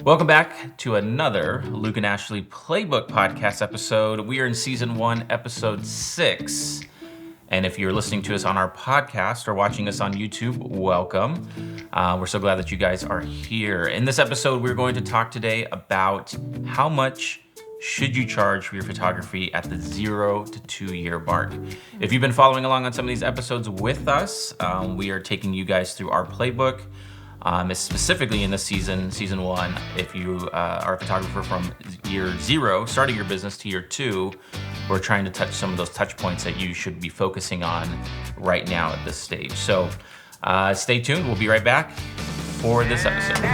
Welcome back to another Luke and Ashley Playbook podcast episode. We are in season 1, episode 6. And if you're listening to us on our podcast or watching us on YouTube, welcome. We're so glad that you guys are here. In this episode, we're going to talk today about how much should you charge for your photography at the 0 to 2 year mark. If you've been following along on some of these episodes with us, we are taking you guys through our playbook. Specifically in this season 1, if you are a photographer from year 0, starting your business, to year 2, we're trying to touch some of those touch points that you should be focusing on right now at this stage. So stay tuned. We'll be right back for this episode.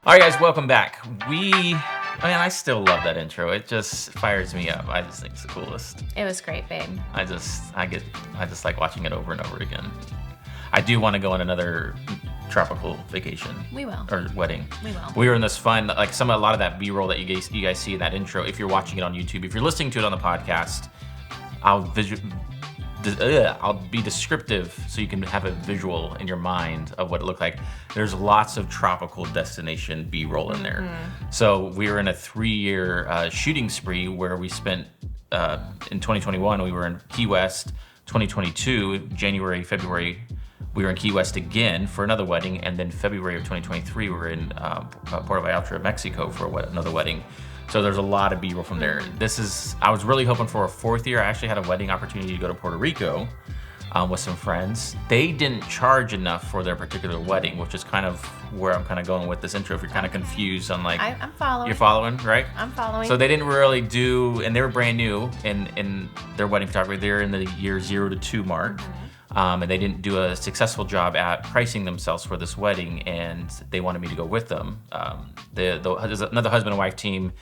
All right, guys, welcome back. I still love that intro. It just fires me up. I just think it's the coolest. It was great, babe. I just like watching it over and over again. I do want to go on another tropical vacation. We will. Or wedding. We will. We were in this fun, like a lot of that B-roll that you guys see in that intro. If you're watching it on YouTube, if you're listening to it on the podcast, I'll be descriptive so you can have a visual in your mind of what it looked like. There's lots of tropical destination B-roll in there. So we were in a 3-year shooting spree where we spent, in 2021, we were in Key West. 2022, January, February, we were in Key West again for another wedding. And then February of 2023, we were in Puerto Vallarta, Mexico for another wedding. So there's a lot of B-roll from there. I was really hoping for a 4th year. I actually had a wedding opportunity to go to Puerto Rico with some friends. They didn't charge enough for their particular wedding, which is kind of where I'm kind of going with this intro. If you're kind of confused on I'm following. You're following, right? I'm following. So they didn't really do, and they were brand new in their wedding photography. They're in the year 0 to 2 mark. And they didn't do a successful job at pricing themselves for this wedding, and they wanted me to go with them. There's another husband and wife team.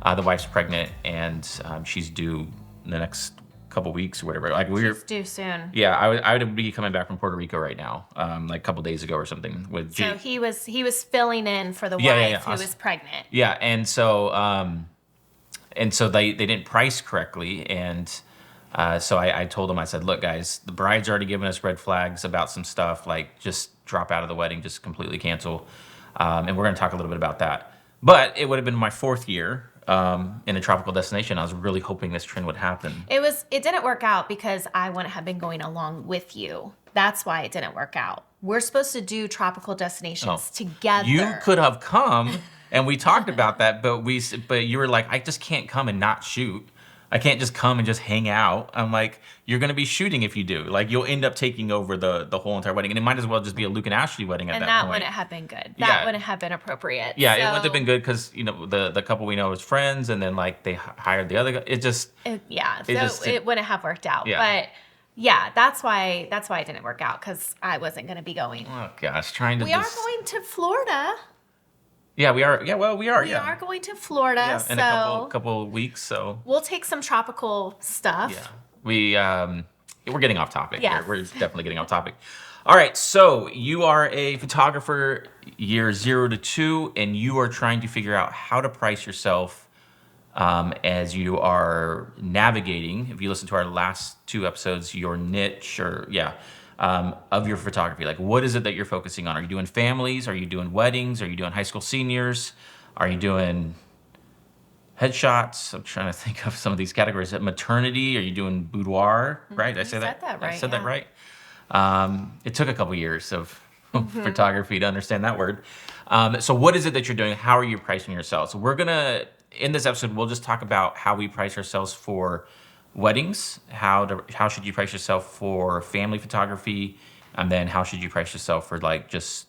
The wife's pregnant, and she's due in the next couple weeks or whatever. She's due soon. Yeah, I would be coming back from Puerto Rico right now, like a couple days ago or something. So he was filling in for the wife who was pregnant. Yeah, and so they didn't price correctly, and so I told them, I said, look, guys, the bride's already given us red flags about some stuff, like just drop out of the wedding, just completely cancel. And we're going to talk a little bit about that. But it would have been my 4th year in a tropical destination. I was really hoping this trend would happen. It didn't work out because I wouldn't have been going along with you. That's why it didn't work out. We're supposed to do tropical destinations together. You could have come, and we talked about that, but you were like, I just can't come and not shoot. I can't just come and just hang out. I'm like, you're going to be shooting if you do. Like, you'll end up taking over the whole entire wedding. And it might as well just be a Luke and Ashley wedding at that point. And that wouldn't have been good. That wouldn't have been appropriate. Yeah, it wouldn't have been good because, the couple we know is friends, and then, like, they hired the other guy. It wouldn't have worked out. Yeah. But, yeah, that's why it didn't work out, because I wasn't going to be going. Oh, gosh, we are going to Florida. Yeah, we are. Yeah, well, we are. We are going to Florida, in a couple weeks. So we'll take some tropical stuff. Yeah, we're getting off topic. Yes. Here. We're definitely getting off topic. All right, so you are a photographer, year 0 to 2, and you are trying to figure out how to price yourself as you are navigating. If you listen to our last 2 episodes, your niche of your photography. Like, what is it that you're focusing on? Are you doing families? Are you doing weddings? Are you doing high school seniors? Are you doing headshots? I'm trying to think of some of these categories. Maternity? Are you doing boudoir? Right? Did I say that? I said that right. It took a couple years of photography to understand that word. So what is it that you're doing? How are you pricing yourself? So in this episode, we'll just talk about how we price ourselves for weddings, how should you price yourself for family photography, and then how should you price yourself for just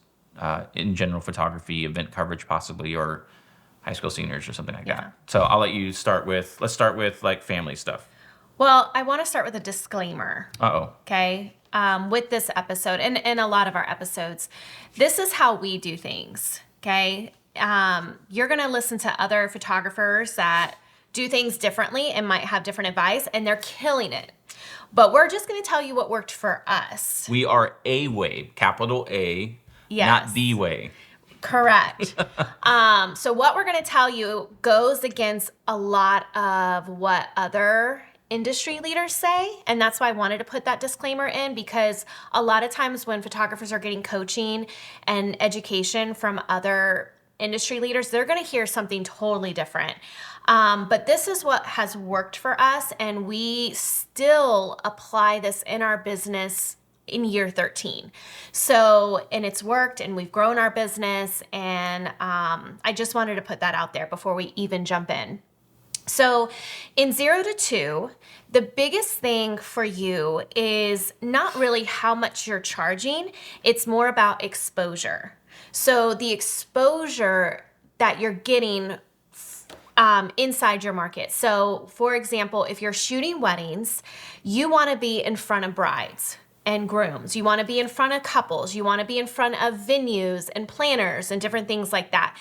in general photography, event coverage possibly, or high school seniors or something like that. So I'll let you let's start with like family stuff. Well, I want to start with a disclaimer. Okay. With this episode and a lot of our episodes, this is how we do things. Okay. You're going to listen to other photographers that do things differently and might have different advice, and they're killing it. But we're just going to tell you what worked for us. We are a way, capital A, Yes. not the way. Correct. So what we're going to tell you goes against a lot of what other industry leaders say. And that's why I wanted to put that disclaimer in, because a lot of times when photographers are getting coaching and education from other industry leaders, they're going to hear something totally different. But this is what has worked for us, and we still apply this in our business in year 13. So, and it's worked, and we've grown our business, and I just wanted to put that out there before we even jump in. So in 0 to 2, the biggest thing for you is not really how much you're charging. It's more about exposure. So the exposure that you're getting inside your market. So for example, if you're shooting weddings, you want to be in front of brides and grooms. You want to be in front of couples. You want to be in front of venues and planners and different things like that.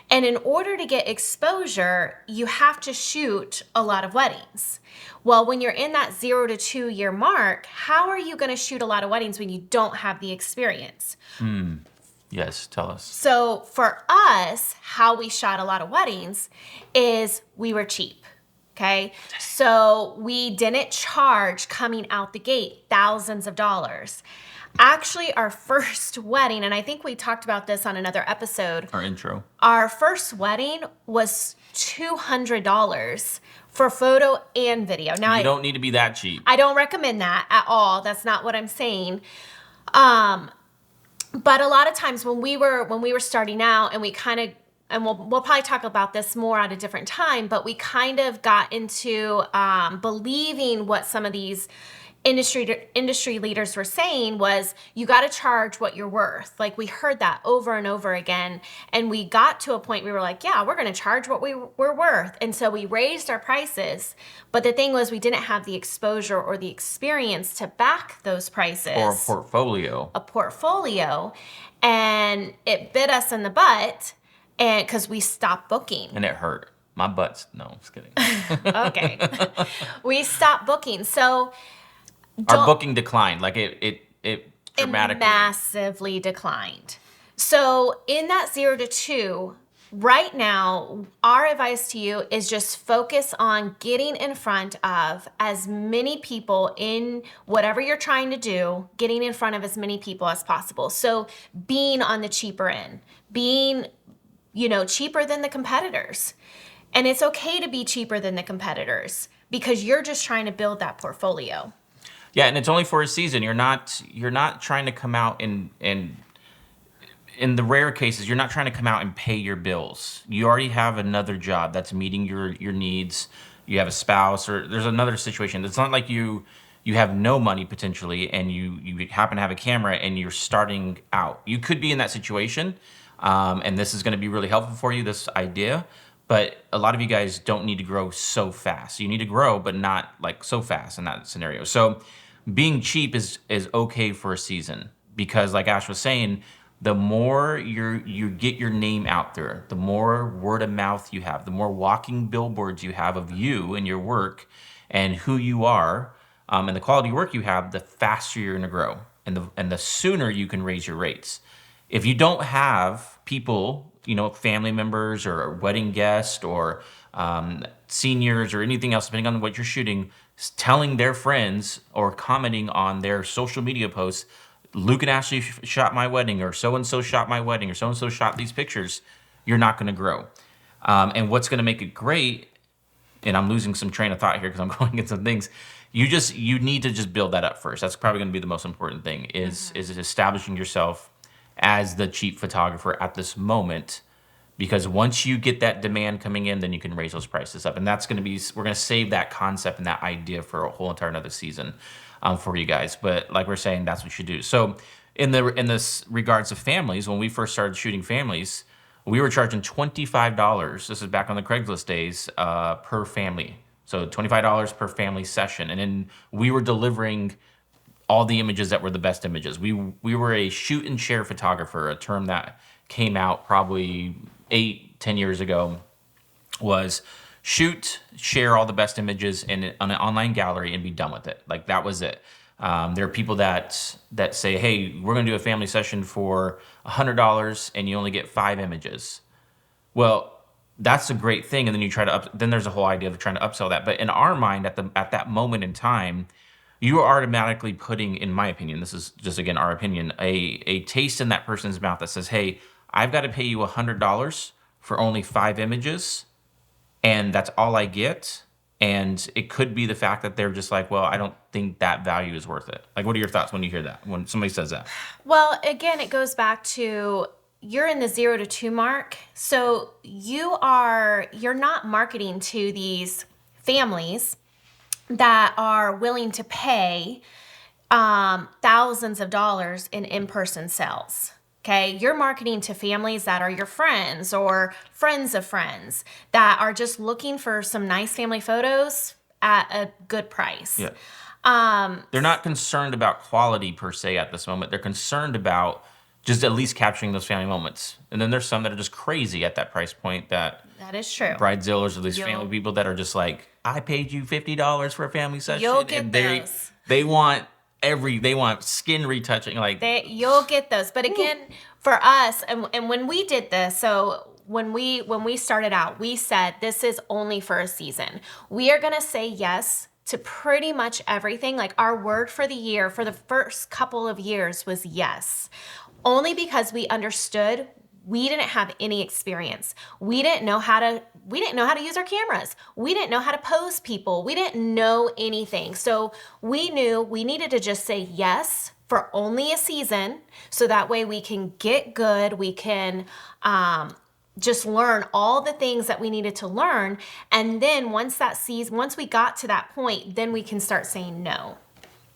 And in order to get exposure, you have to shoot a lot of weddings. Well, when you're in that 0 to 2 year mark, how are you going to shoot a lot of weddings when you don't have the experience? Yes, tell us. So for us, how we shot a lot of weddings is we were cheap. Okay. So we didn't charge coming out the gate thousands of dollars. Actually, our first wedding, and I think we talked about this on another episode. Our intro. Our first wedding was $200 for photo and video. Now, You don't need to be that cheap. I don't recommend that at all. That's not what I'm saying. But a lot of times when we were starting out, and we kind of, and we'll probably talk about this more at a different time, but we kind of got into believing what some of these industry leaders were saying was, you got to charge what you're worth. Like, we heard that over and over again, and we got to a point we were like, yeah, we're going to charge what we're worth. And so we raised our prices, but the thing was, we didn't have the exposure or the experience to back those prices. Or a portfolio. And it bit us in the butt, and because we stopped booking. And it hurt. My butt's, no, I'm just kidding. Okay. We stopped booking. So our booking declined. Like it dramatically. It massively declined. So in that 0 to 2, right now, our advice to you is just focus on getting in front of as many people in whatever you're trying to do, getting in front of as many people as possible. So being on the cheaper end, being, cheaper than the competitors. And it's okay to be cheaper than the competitors because you're just trying to build that portfolio. Yeah, and it's only for a season. You're not trying to come out and in the rare cases, you're not trying to come out and pay your bills. You already have another job that's meeting your needs. You have a spouse, or there's another situation. It's not like you have no money potentially, and you happen to have a camera and you're starting out. You could be in that situation, and this is going to be really helpful for you, this idea. But a lot of you guys don't need to grow so fast. You need to grow, but not like so fast in that scenario. So being cheap is okay for a season, because like Ash was saying, the more you get your name out there, the more word of mouth you have, the more walking billboards you have of you and your work and who you are, and the quality work you have, the faster you're gonna grow, and the sooner you can raise your rates. If you don't have people, family members or wedding guests or seniors or anything else, depending on what you're shooting, telling their friends or commenting on their social media posts, Luke and Ashley shot my wedding, or so-and-so shot my wedding, or so-and-so shot these pictures, you're not going to grow. And what's going to make it great, and I'm losing some train of thought here because I'm going into some things, you need to just build that up first. That's probably going to be the most important thing, is establishing yourself as the cheap photographer at this moment. Because once you get that demand coming in, then you can raise those prices up. And that's going to be, we're going to save that concept and that idea for a whole entire another season for you guys. But like we're saying, that's what you should do. So in this regards of families, when we first started shooting families, we were charging $25. This is back on the Craigslist days, per family. So $25 per family session. And then we were delivering all the images that were the best images. We were a shoot and share photographer, a term that came out probably 8-10 years ago, was shoot, share all the best images on an online gallery and be done with it. Like that was it. There are people that say, hey, we're going to do a family session for $100 and you only get 5 images. Well, that's a great thing. And then you try to then there's a whole idea of trying to upsell that. But in our mind, at that moment in time, you are automatically putting, in my opinion, this is just again our opinion, a taste in that person's mouth that says, hey, I've got to pay you $100 for only 5 images, and that's all I get. And it could be the fact that they're just like, well, I don't think that value is worth it. Like, what are your thoughts when you hear that, when somebody says that? Well, again, it goes back to you're in the 0 to 2 mark. So you're not marketing to these families that are willing to pay thousands of dollars in in-person sales. Okay, you're marketing to families that are your friends or friends of friends that are just looking for some nice family photos at a good price. Yeah. They're not concerned about quality per se at this moment. They're concerned about just at least capturing those family moments. And then there's some that are just crazy at that price point that is true. Bridezillas or these family people that are just like, I paid you $50 for a family session. You'll get and those. They want skin retouching. Like you'll get those. But again, for us, and when we did this, so when we started out, we said this is only for a season. We are gonna say yes to pretty much everything. Like our word for the year for the first couple of years was yes. Only because we understood we didn't have any experience. We didn't know how to use our cameras. We didn't know how to pose people. We didn't know anything. So we knew we needed to just say yes for only a season, so that way we can get good. We can just learn all the things that we needed to learn. And then once we got to that point, then we can start saying no.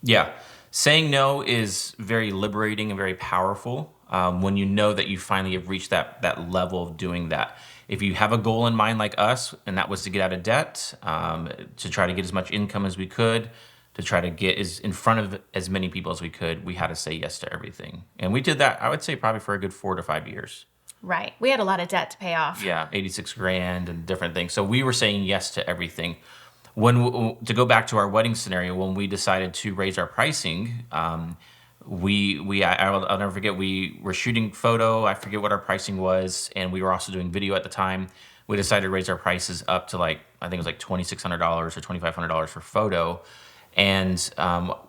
Yeah. Saying no is very liberating and very powerful when you know that you finally have reached that level of doing that. If you have a goal in mind like us, and that was to get out of debt, to try to get as much income as we could, to try to get in front of as many people as we could, we had to say yes to everything. And we did that, I would say, probably for a good 4 to 5 years. Right. We had a lot of debt to pay off. Yeah, 86 grand and different things. So we were saying yes to everything. To go back to our wedding scenario, when we decided to raise our pricing, I'll never forget, we were shooting photo. I forget what our pricing was, and we were also doing video at the time. We decided to raise our prices up to I think it was like $2,600 or $2,500 for photo. And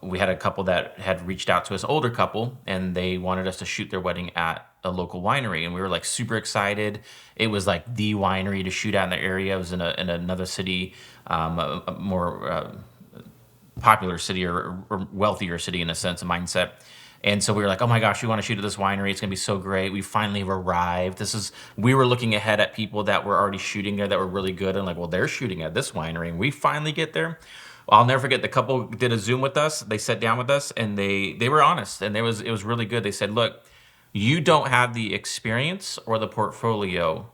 we had a couple that had reached out to us, older couple, and they wanted us to shoot their wedding at a local winery. And we were like super excited. It was like the winery to shoot at in the area. It was in another city, a more popular city or wealthier city in a sense of mindset. And so we were like, oh my gosh, we want to shoot at this winery. It's going to be so great. We finally have arrived. We were looking ahead at people that were already shooting there that were really good. And like, well, they're shooting at this winery. And we finally get there. I'll never forget, the couple did a Zoom with us. They sat down with us and they were honest. And it was really good. They said, look, you don't have the experience or the portfolio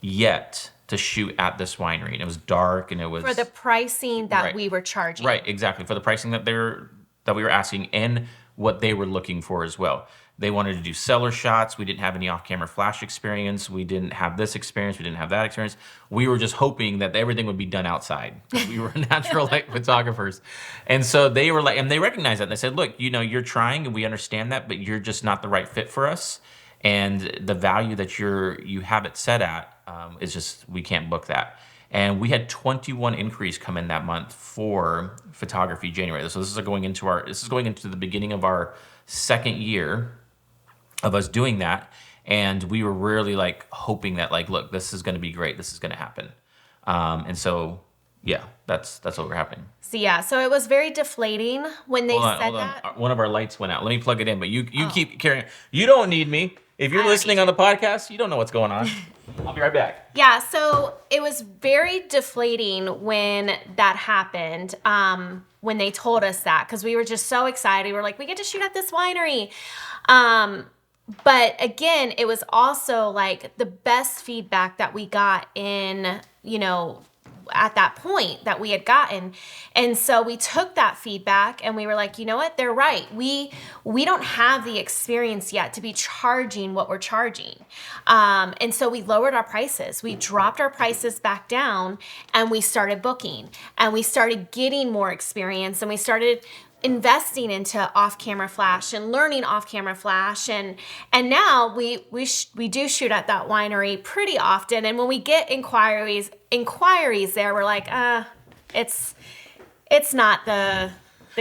yet to shoot at this winery. And it was dark and it was... For the pricing that we were charging. Right, exactly. For the pricing that we were asking and what they were looking for as well. They wanted to do seller shots. We didn't have any off-camera flash experience. We didn't have this experience. We didn't have that experience. We were just hoping that everything would be done outside. We were natural light photographers. And so they were like, and they recognized that. They said, look, you're trying and we understand that, but you're just not the right fit for us. And the value that you have it set at is just, we can't book that. And we had 21 inquiries come in that month for photography January. So this is going into the beginning of our second year of us doing that. And we were really like hoping that look, this is going to be great. This is going to happen. And so, yeah, that's what we're happening. So it was very deflating when they said that. One of our lights went out. Let me plug it in, but you keep carrying. You don't need me. If you're listening on the podcast, you don't know what's going on. I'll be right back. Yeah, so it was very deflating when that happened, when they told us that, because we were just so excited. We were like, we get to shoot at this winery. But again, it was also like the best feedback that we got in, at that point that we had gotten. And so we took that feedback and we were like, you know what, they're right. We don't have the experience yet to be charging what we're charging. And so we lowered our prices. We dropped our prices back down and we started booking and we started getting more experience and we started investing into off-camera flash and learning off-camera flash, and now we do shoot at that winery pretty often. And when we get inquiries there, we're like, it's not the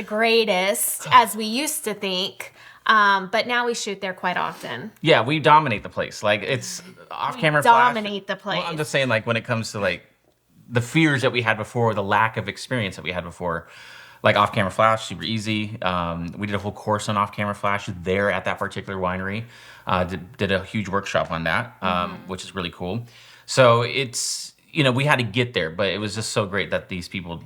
greatest as we used to think. But now we shoot there quite often. Yeah, we dominate the place. Like, it's off-camera flash. Dominate the place. Well, I'm just saying, like, when it comes to like the fears that we had before, the lack of experience that we had before. Like off-camera flash, super easy. We did a whole course on off-camera flash there at that particular winery. Did a huge workshop on that, which is really cool. So it's, we had to get there, but it was just so great that these people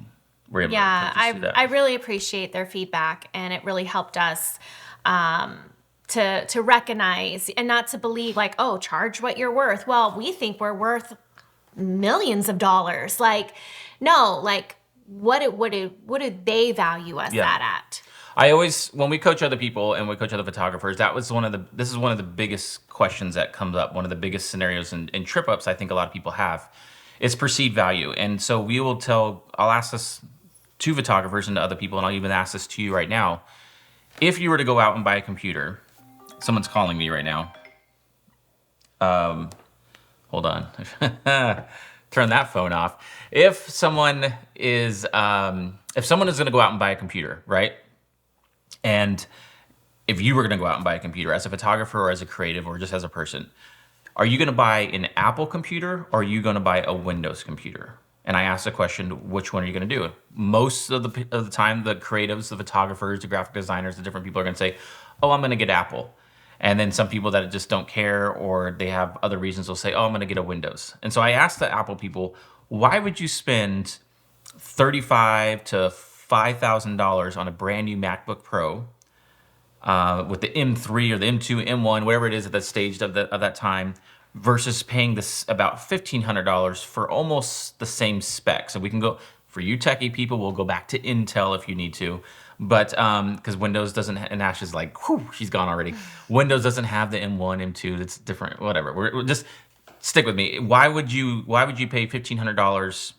were able to do that. I really appreciate their feedback, and it really helped us to recognize and not to believe like, oh, charge what you're worth. Well, we think we're worth millions of dollars. Like, no, like, what do they value us at? I always, when we coach other people and we coach other photographers, this is one of the biggest questions that comes up, one of the biggest scenarios and trip ups I think a lot of people have is perceived value. And so I'll ask this to photographers and to other people, and I'll even ask this to you right now. If you were to go out and buy a computer, someone's calling me right now. Hold on. Turn that phone off. If someone is going to go out and buy a computer, right? And if you were going to go out and buy a computer as a photographer or as a creative or just as a person, are you going to buy an Apple computer or are you going to buy a Windows computer? And I asked the question, which one are you going to do? Most of the time, the creatives, the photographers, the graphic designers, the different people are going to say, oh, I'm going to get Apple. And then some people that just don't care or they have other reasons will say, oh, I'm going to get a Windows. And so I asked the Apple people, why would you spend $35,000 to $5,000 on a brand new MacBook Pro with the M3 or the M2, M1, whatever it is at that stage of that time, versus paying this about $1,500 for almost the same spec? So we can go, for you techie people, we'll go back to Intel if you need to. But because Windows doesn't, and Ash is like, whew, she's gone already. Windows doesn't have the M1, M2. It's different. Whatever. We're just stick with me. Why would you pay $1,500,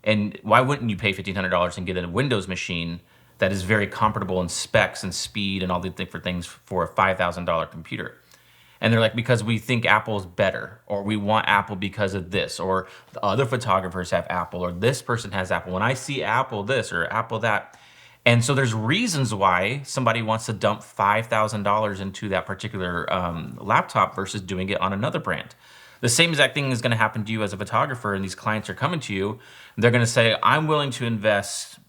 and why wouldn't you pay $1,500 and get a Windows machine that is very comparable in specs and speed and all the different things for a $5,000 computer? And they're like, because we think Apple's better, or we want Apple because of this, or the other photographers have Apple, or this person has Apple. When I see Apple this or Apple that. And so there's reasons why somebody wants to dump $5,000 into that particular laptop versus doing it on another brand. The same exact thing is going to happen to you as a photographer, and these clients are coming to you. They're going to say, I'm willing to invest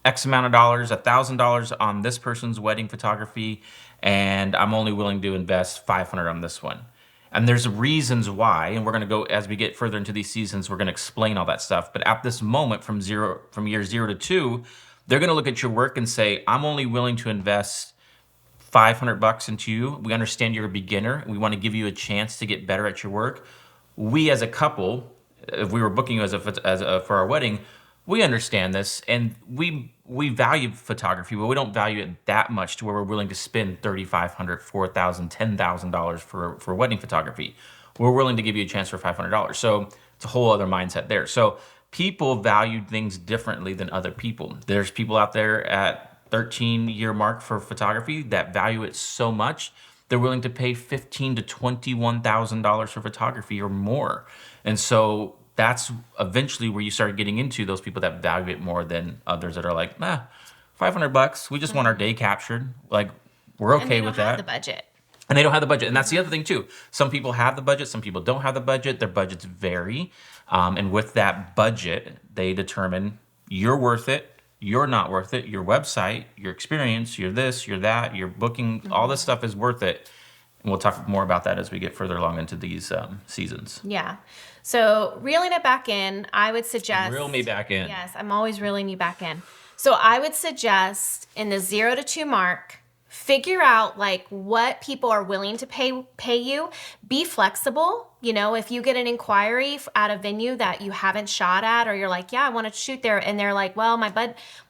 X amount of dollars, $1,000 on this person's wedding photography, and I'm only willing to invest $500 on this one. And there's reasons why, and we're going to go, as we get further into these seasons, we're going to explain all that stuff. But at this moment, from year 0 to 2, they're going to look at your work and say, I'm only willing to invest $500 into you. We understand you're a beginner. We want to give you a chance to get better at your work. We as a couple, if we were booking you for our wedding, we understand this, and we value photography, but we don't value it that much to where we're willing to spend $3,500, $4,000, $10,000 for wedding photography. We're willing to give you a chance for $500. So it's a whole other mindset there. So people value things differently than other people. There's people out there at 13-year mark for photography that value it so much, they're willing to pay $15,000 to $21,000 for photography or more. And so that's eventually where you start getting into those people that value it more than others that are like, $500. We just want our day captured. Like, we're okay with that. And they don't have the budget. And they don't have the budget. And that's the other thing too. Some people have the budget. Some people don't have the budget. Their budgets vary. And with that budget, they determine you're worth it. You're not worth it. Your website, your experience, your this, your that, your booking, all this stuff is worth it. And we'll talk more about that as we get further along into these seasons. Yeah. So reeling it back in, I would suggest... Reel me back in. Yes, I'm always reeling you back in. So I would suggest in the 0 to 2 mark, figure out like what people are willing to pay you. Be flexible. You know, if you get an inquiry at a venue that you haven't shot at, or you're like, yeah, I want to shoot there, and they're like, well, my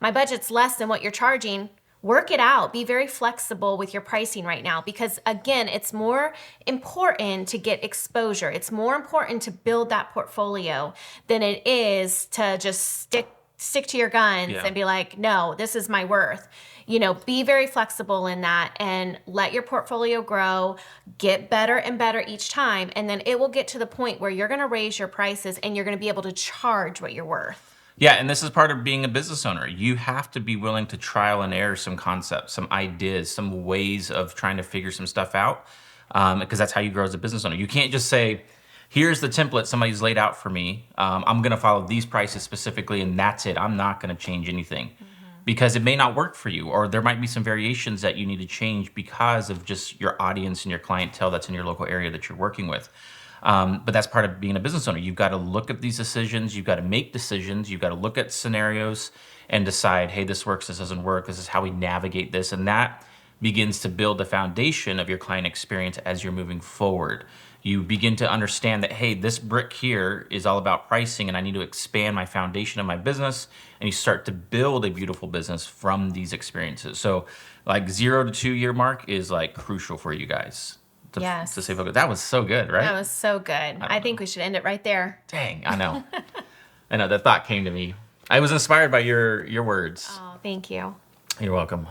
budget's less than what you're charging. Work it out. Be very flexible with your pricing right now, because again, it's more important to get exposure. It's more important to build that portfolio than it is to just stick to your guns and be like, no, this is my worth. You know, be very flexible in that and let your portfolio grow, get better and better each time. And then it will get to the point where you're going to raise your prices and you're going to be able to charge what you're worth. Yeah, and this is part of being a business owner. You have to be willing to trial and error some concepts, some ideas, some ways of trying to figure some stuff out, because that's how you grow as a business owner. You can't just say, here's the template somebody's laid out for me. I'm going to follow these prices specifically, and that's it. I'm not going to change anything. Because it may not work for you, or there might be some variations that you need to change because of just your audience and your clientele that's in your local area that you're working with. But that's part of being a business owner. You've got to look at these decisions. You've got to make decisions. You've got to look at scenarios and decide, hey, this works, this doesn't work. This is how we navigate this. And that begins to build the foundation of your client experience as you're moving forward. You begin to understand that, hey, this brick here is all about pricing, and I need to expand my foundation of my business. And you start to build a beautiful business from these experiences. So like 0 to 2 year mark is like crucial for you guys. To stay focused. That was so good, right? That was so good. I think we should end it right there. Dang, I know. I know, that thought came to me. I was inspired by your words. Oh, thank you. You're welcome.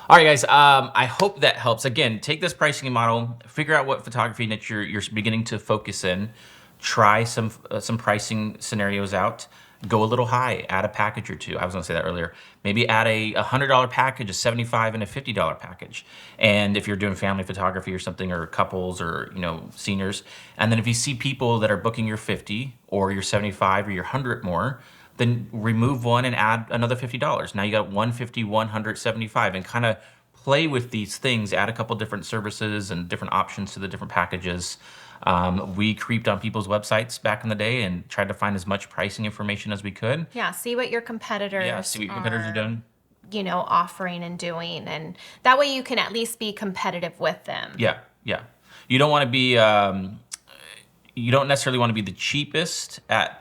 All right, guys. I hope that helps. Again, take this pricing model, figure out what photography niche you're beginning to focus in, try some pricing scenarios out. Go a little high, add a package or two. I was gonna say that earlier. Maybe add a $100 package, a $75 and a $50 package. And if you're doing family photography or something, or couples, or seniors, and then if you see people that are booking your 50 or your 75 or your 100 more, then remove one and add another $50. Now you got 150, 175, and kind of play with these things. Add a couple different services and different options to the different packages. We creeped on people's websites back in the day and tried to find as much pricing information as we could. Yeah, see what your competitors are doing. Offering and doing, and that way you can at least be competitive with them. Yeah. You don't want to be, you don't necessarily want to be the cheapest at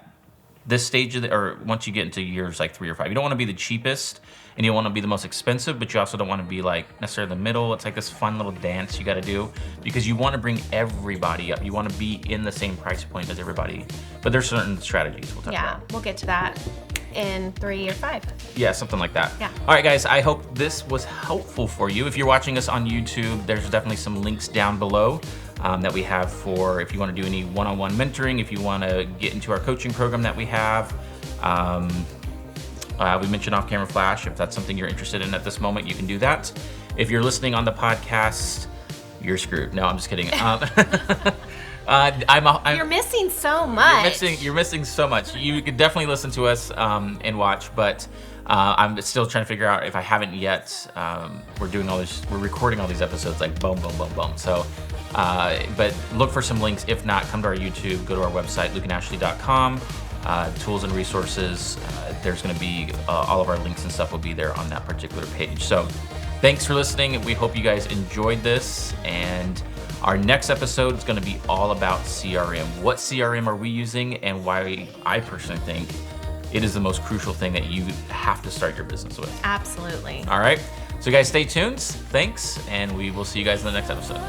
this stage of or once you get into years like 3 or 5. You don't want to be the cheapest, and you don't want to be the most expensive, but you also don't want to be like necessarily the middle. It's like this fun little dance you got to do, because you want to bring everybody up. You want to be in the same price point as everybody, but there's certain strategies we'll talk about. We'll get to that in 3 or 5. Yeah, something like that. Yeah. All right, guys, I hope this was helpful for you. If you're watching us on YouTube, there's definitely some links down below that we have for if you want to do any one-on-one mentoring, if you want to get into our coaching program that we have. We mentioned off-camera flash. If that's something you're interested in at this moment, you can do that. If you're listening on the podcast, you're screwed. No, I'm just kidding. You're missing so much. You're missing so much. You could definitely listen to us and watch, but I'm still trying to figure out if I haven't yet. We're recording all these episodes like boom, boom, boom, boom. So, but look for some links. If not, come to our YouTube, go to our website, lukeandashley.com. Tools and resources. There's going to be all of our links and stuff will be there on that particular page. So thanks for listening. We hope you guys enjoyed this, and our next episode is going to be all about CRM. What CRM are we using, and why I personally think it is the most crucial thing that you have to start your business with. Absolutely. All right. So guys, stay tuned. Thanks. And we will see you guys in the next episode.